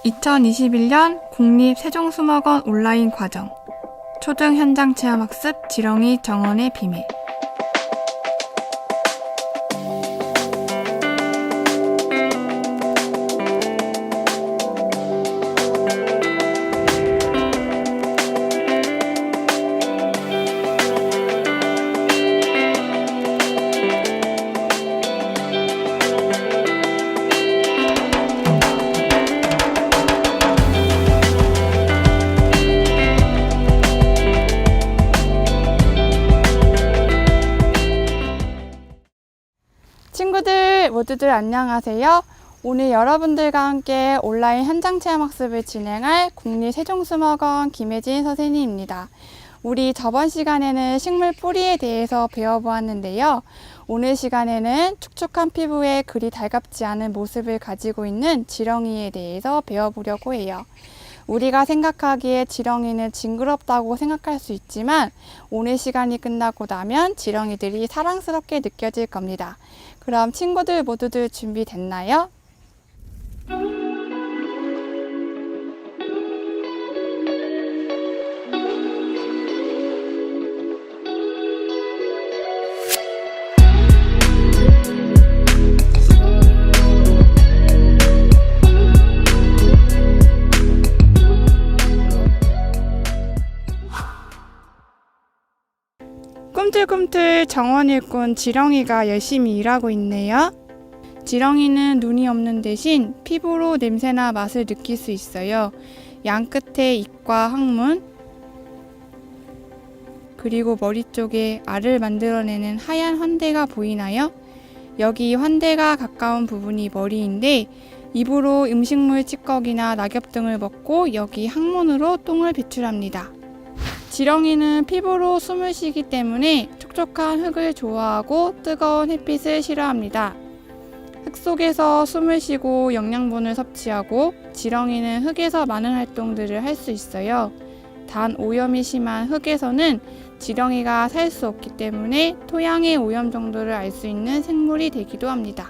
2021년 국립세종수목원 온라인 과정 초등 현장 체험학습 지렁이 정원의 비밀. 친구들 모두들 안녕하세요. 오늘 여러분들과 함께 온라인 현장 체험학습을 진행할 국립세종수목원 김혜진 선생님입니다. 우리 저번 시간에는 식물 뿌리에 대해서 배워보았는데요. 오늘 시간에는 촉촉한 피부에 그리 달갑지 않은 모습을 가지고 있는 지렁이에 대해서 배워보려고 해요. 우리가 생각하기에 지렁이는 징그럽다고 생각할 수 있지만 오늘 시간이 끝나고 나면 지렁이들이 사랑스럽게 느껴질 겁니다. 그럼 친구들 모두들 준비됐나요? 꿈틀꿈틀 정원 일꾼 지렁이가 열심히 일하고 있네요. 지렁이는 눈이 없는 대신 피부로 냄새나 맛을 느낄 수 있어요. 양 끝에 입과 항문, 그리고 머리 쪽에 알을 만들어내는 하얀 환대가 보이나요? 여기 환대가 가까운 부분이 머리인데 입으로 음식물 찌꺼기나 낙엽 등을 먹고 여기 항문으로 똥을 배출합니다. 지렁이는 피부로 숨을 쉬기 때문에 촉촉한 흙을 좋아하고 뜨거운 햇빛을 싫어합니다. 흙 속에서 숨을 쉬고 영양분을 섭취하고 지렁이는 흙에서 많은 활동들을 할 수 있어요. 단 오염이 심한 흙에서는 지렁이가 살 수 없기 때문에 토양의 오염 정도를 알 수 있는 생물이 되기도 합니다.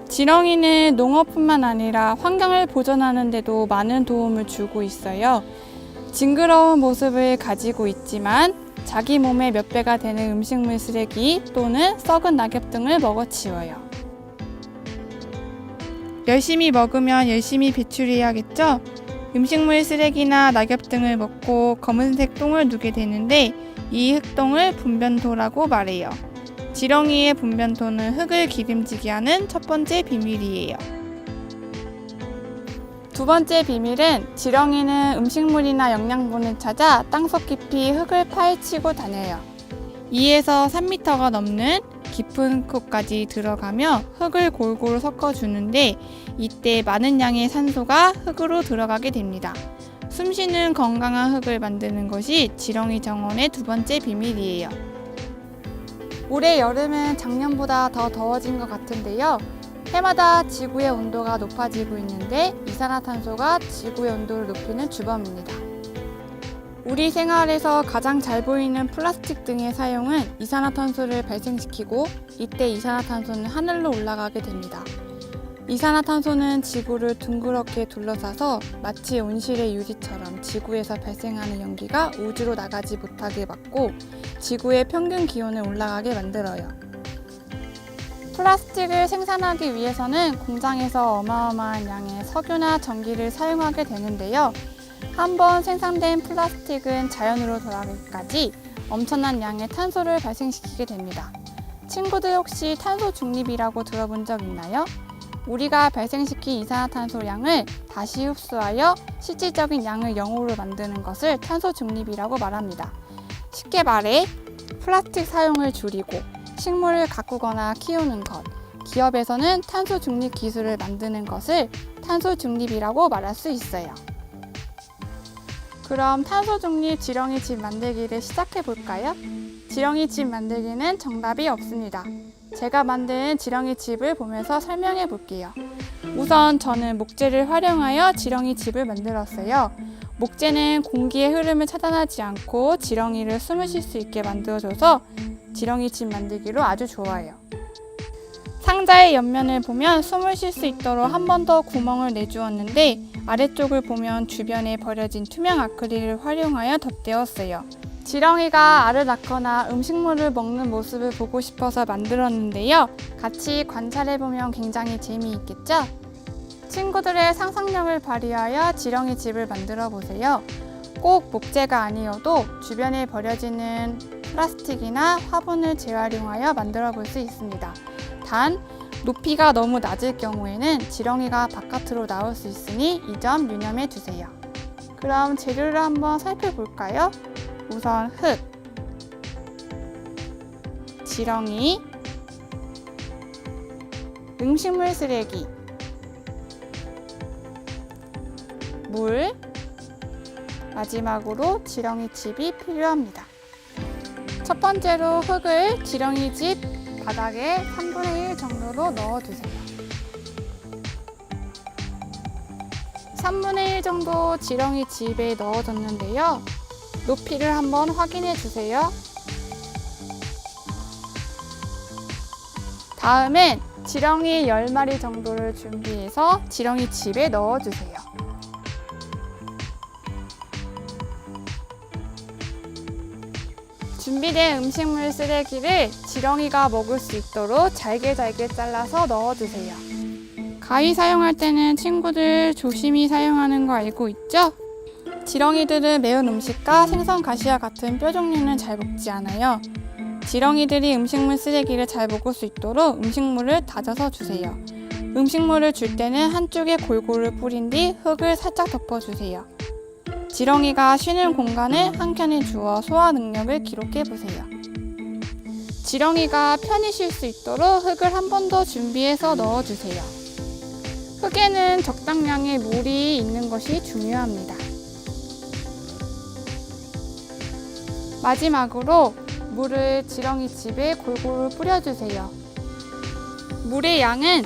지렁이는 농업뿐만 아니라 환경을 보존하는 데도 많은 도움을 주고 있어요. 징그러운 모습을 가지고 있지만 자기 몸의 몇 배가 되는 음식물 쓰레기 또는 썩은 낙엽 등을 먹어치워요. 열심히 먹으면 열심히 배출해야겠죠? 음식물 쓰레기나 낙엽 등을 먹고 검은색 똥을 누게 되는데 이 흙똥을 분변토라고 말해요. 지렁이의 분변토는 흙을 기름지게 하는 첫 번째 비밀이에요. 두 번째 비밀은 지렁이는 음식물이나 영양분을 찾아 땅속 깊이 흙을 파헤치고 다녀요. 2에서 3m가 넘는 깊은 곳까지 들어가며 흙을 골고루 섞어주는데 이때 많은 양의 산소가 흙으로 들어가게 됩니다. 숨쉬는 건강한 흙을 만드는 것이 지렁이 정원의 두 번째 비밀이에요. 올해 여름은 작년보다 더 더워진 것 같은데요. 해마다 지구의 온도가 높아지고 있는데 이산화탄소가 지구의 온도를 높이는 주범입니다. 우리 생활에서 가장 잘 보이는 플라스틱 등의 사용은 이산화탄소를 발생시키고 이때 이산화탄소는 하늘로 올라가게 됩니다. 이산화탄소는 지구를 둥그렇게 둘러싸서 마치 온실의 유리처럼 지구에서 발생하는 연기가 우주로 나가지 못하게 막고 지구의 평균 기온을 올라가게 만들어요. 플라스틱을 생산하기 위해서는 공장에서 어마어마한 양의 석유나 전기를 사용하게 되는데요. 한번 생산된 플라스틱은 자연으로 돌아가기까지 엄청난 양의 탄소를 발생시키게 됩니다. 친구들 혹시 탄소 중립이라고 들어본 적 있나요? 우리가 발생시킨 이산화탄소량을 다시 흡수하여 실질적인 양을 0으로 만드는 것을 탄소 중립이라고 말합니다. 쉽게 말해 플라스틱 사용을 줄이고 식물을 가꾸거나 키우는 것, 기업에서는 탄소 중립 기술을 만드는 것을 탄소 중립이라고 말할 수 있어요. 그럼 탄소 중립 지렁이 집 만들기를 시작해 볼까요? 지렁이 집 만들기는 정답이 없습니다. 제가 만든 지렁이 집을 보면서 설명해 볼게요. 우선 저는 목재를 활용하여 지렁이 집을 만들었어요. 목재는 공기의 흐름을 차단하지 않고 지렁이를 숨을 쉴 수 있게 만들어줘서 지렁이 집 만들기로 아주 좋아요. 상자의 옆면을 보면 숨을 쉴 수 있도록 한 번 더 구멍을 내주었는데 아래쪽을 보면 주변에 버려진 투명 아크릴을 활용하여 덧대었어요. 지렁이가 알을 낳거나 음식물을 먹는 모습을 보고 싶어서 만들었는데요. 같이 관찰해보면 굉장히 재미있겠죠? 친구들의 상상력을 발휘하여 지렁이 집을 만들어 보세요. 꼭 목재가 아니어도 주변에 버려지는 플라스틱이나 화분을 재활용하여 만들어 볼 수 있습니다. 단, 높이가 너무 낮을 경우에는 지렁이가 바깥으로 나올 수 있으니 이 점 유념해 주세요. 그럼 재료를 한번 살펴볼까요? 우선 흙, 지렁이, 음식물 쓰레기, 물, 마지막으로 지렁이 칩이 필요합니다. 첫 번째로 흙을 지렁이 집 바닥에 3분의 1 정도로 넣어주세요. 3분의 1 정도 지렁이 집에 넣어줬는데요. 높이를 한번 확인해 주세요. 다음엔 지렁이 10마리 정도를 준비해서 지렁이 집에 넣어주세요. 준비된 음식물 쓰레기를 지렁이가 먹을 수 있도록 잘게 잘라서 넣어주세요. 가위 사용할 때는 친구들 조심히 사용하는 거 알고 있죠? 지렁이들은 매운 음식과 생선 가시와 같은 뼈 종류는 잘 먹지 않아요. 지렁이들이 음식물 쓰레기를 잘 먹을 수 있도록 음식물을 다져서 주세요. 음식물을 줄 때는 한쪽에 골고루 뿌린 뒤 흙을 살짝 덮어주세요. 지렁이가 쉬는 공간을 한 켠에 주어 소화 능력을 기록해 보세요. 지렁이가 편히 쉴 수 있도록 흙을 한 번 더 준비해서 넣어주세요. 흙에는 적당량의 물이 있는 것이 중요합니다. 마지막으로 물을 지렁이 집에 골고루 뿌려주세요. 물의 양은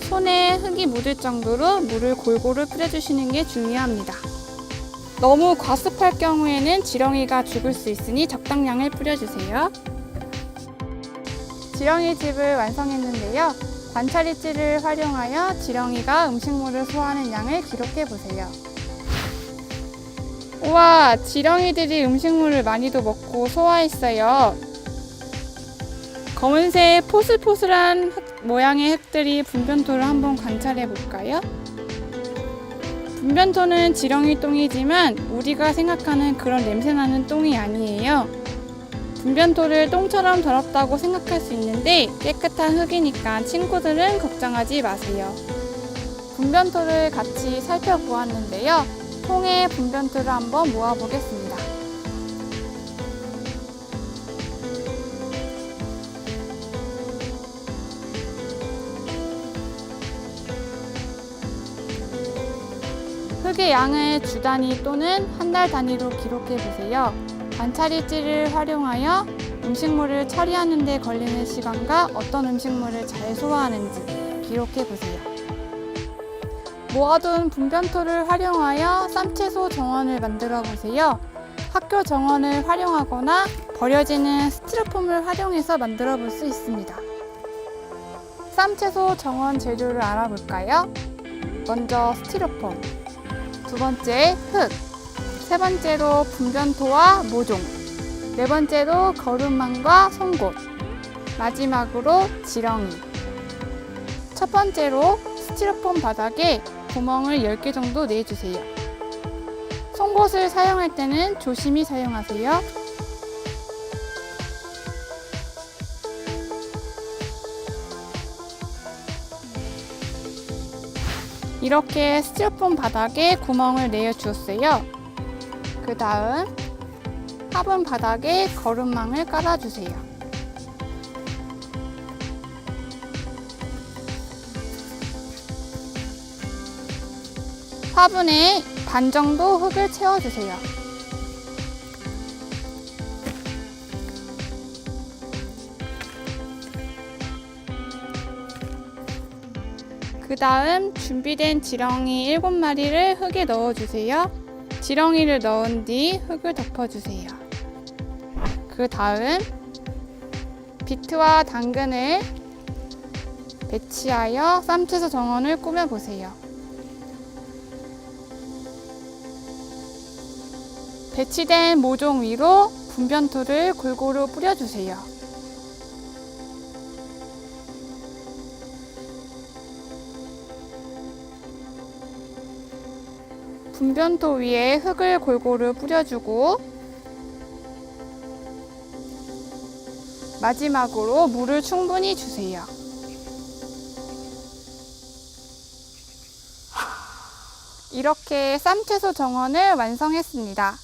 손에 흙이 묻을 정도로 물을 골고루 뿌려주시는 게 중요합니다. 너무 과습할 경우에는 지렁이가 죽을 수 있으니 적당량을 뿌려주세요. 지렁이 집을 완성했는데요. 관찰이지를 활용하여 지렁이가 음식물을 소화하는 양을 기록해 보세요. 우와, 지렁이들이 음식물을 많이도 먹고 소화했어요. 검은색 포슬포슬한 모양의 흙들이 분변토를 한번 관찰해 볼까요? 분변토는 지렁이 똥이지만 우리가 생각하는 그런 냄새나는 똥이 아니에요. 분변토를 똥처럼 더럽다고 생각할 수 있는데 깨끗한 흙이니까 친구들은 걱정하지 마세요. 분변토를 같이 살펴보았는데요. 통에 분변토를 한번 모아보겠습니다. 흙의 양을 주 단위 또는 한 달 단위로 기록해 보세요. 관찰일지를 활용하여 음식물을 처리하는 데 걸리는 시간과 어떤 음식물을 잘 소화하는지 기록해 보세요. 모아둔 분변토를 활용하여 쌈채소 정원을 만들어 보세요. 학교 정원을 활용하거나 버려지는 스티로폼을 활용해서 만들어 볼 수 있습니다. 쌈채소 정원 재료를 알아볼까요? 먼저 스티로폼, 두 번째 흙, 세 번째로 분변토와 모종, 네 번째로 거름망과 송곳, 마지막으로 지렁이. 첫 번째로 스티로폼 바닥에 구멍을 10개 정도 내주세요. 송곳을 사용할 때는 조심히 사용하세요. 이렇게 스티로폼 바닥에 구멍을 내어 주었어요. 그 다음 화분 바닥에 거름망을 깔아주세요. 화분에 반 정도 흙을 채워주세요. 그 다음 준비된 지렁이 7마리를 흙에 넣어주세요. 지렁이를 넣은 뒤 흙을 덮어주세요. 그 다음 비트와 당근을 배치하여 쌈채소 정원을 꾸며보세요. 배치된 모종 위로 분변토를 골고루 뿌려주세요. 분변토 위에 흙을 골고루 뿌려주고 마지막으로 물을 충분히 주세요. 이렇게 쌈채소 정원을 완성했습니다.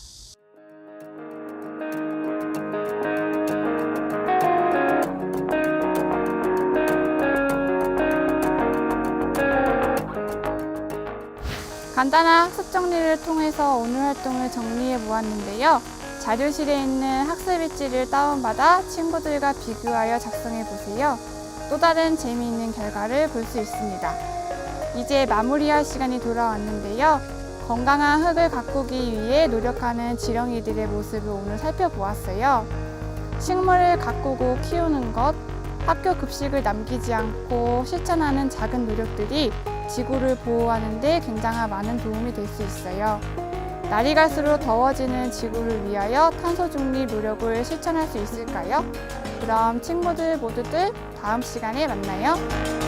간단한 학습 정리를 통해서 오늘 활동을 정리해 보았는데요. 자료실에 있는 학습 일지를 다운받아 친구들과 비교하여 작성해 보세요. 또 다른 재미있는 결과를 볼 수 있습니다. 이제 마무리할 시간이 돌아왔는데요. 건강한 흙을 가꾸기 위해 노력하는 지렁이들의 모습을 오늘 살펴보았어요. 식물을 가꾸고 키우는 것, 학교 급식을 남기지 않고 실천하는 작은 노력들이 지구를 보호하는 데 굉장한 많은 도움이 될 수 있어요. 날이 갈수록 더워지는 지구를 위하여 탄소 중립 노력을 실천할 수 있을까요? 그럼 친구들 모두들 다음 시간에 만나요.